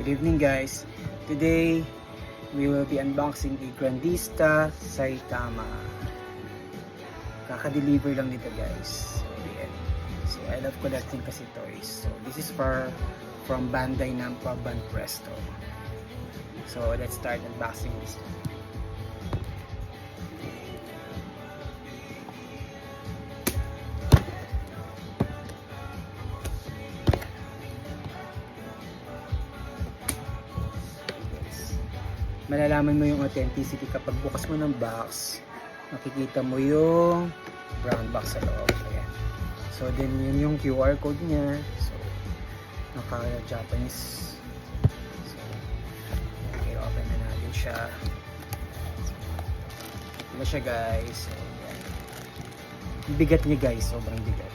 Good evening guys. Today we will be unboxing a Grandista Saitama. Kaka-deliver lang nito guys. So I love collecting kasi toys. So this is from Bandai Namco Band Presto. So let's start unboxing this one. Malalaman mo yung authenticity kapag bukas mo ng box, makikita mo yung brown box sa loob. Ayan. So then yun yung QR code niya. So naka-Japanese. So okay, open na natin siya. So, ito siya guys. So, ayan. Bigat niya guys, sobrang bigat.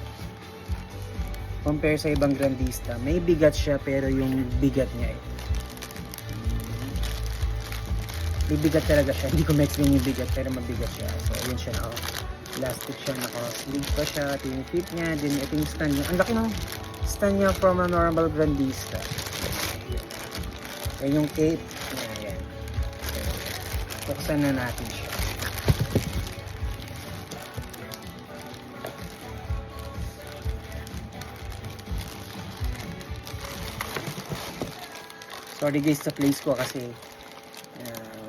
Compare sa ibang Grandista, may bigat siya pero yung bigat niya bibigat talaga siya. Hindi ko ma-explain yung bigat pero mabigat siya. So ayun siya na. Plastic siya. Naka-sleeve pa siya. Ito yung fit niya. Then ito yung stand niya. Ang laki ng stand niya from a normal Grandista. Ayan yung cape. Ayan. So, buksan na natin siya. Sorry guys sa place ko kasi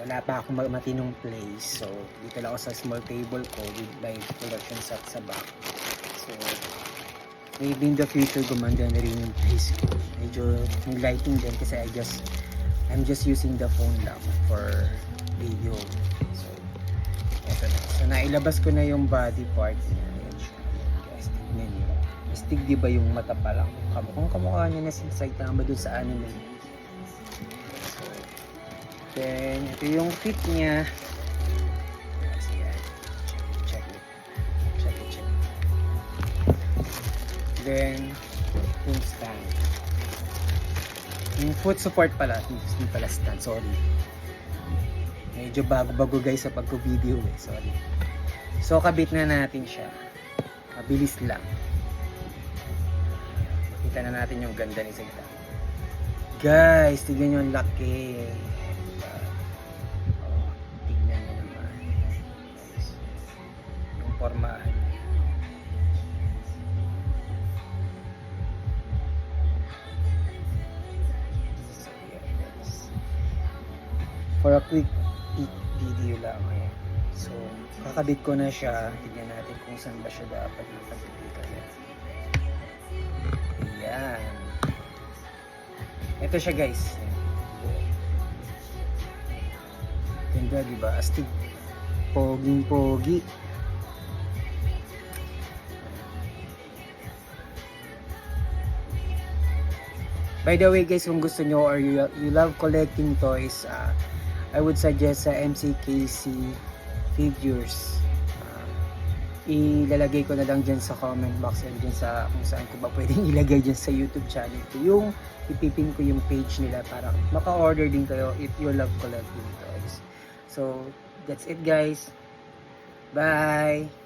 wala pa akong matinong place. So dito lang ako sa small table ko with my collection set sa back. So maybe in the future gumanda na rin yung place ko. Medyo yung lighting din kasi I'm just using the phone lang for video. So eto na. So nailabas ko na yung body part niya. Ayan siya. Guys, tignan nyo. Astig diba yung mata pa lang? Kamukha niya na si Saitama dun sa anime. Then, ito yung fit niya. Check it. Then, yung stand. Yung foot support pala. Hindi pala stand. Sorry. Medyo bago-bago guys sa pagko-video eh. Sorry. So, kabit na natin siya. Mabilis lang. Makita na natin yung ganda ni Saitama. Guys, tignan nyo ang laki. Pormahan. So, yeah, for a quick video lang eh. So kakabit ko na siya. Tignan natin kung saan ba siya dapat nakabit. Ayan. Ito siya guys. Ganda diba? Astig. Poging-pogi. By the way guys, kung gusto nyo or you love collecting toys, I would suggest sa MCKC Figures. Ilalagay ko na lang dyan sa comment box and dyan sa kung saan ko ba pwedeng ilagay dyan sa YouTube channel ko. Yung ipipin ko yung page nila para maka-order din kayo if you love collecting toys. So, that's it guys. Bye!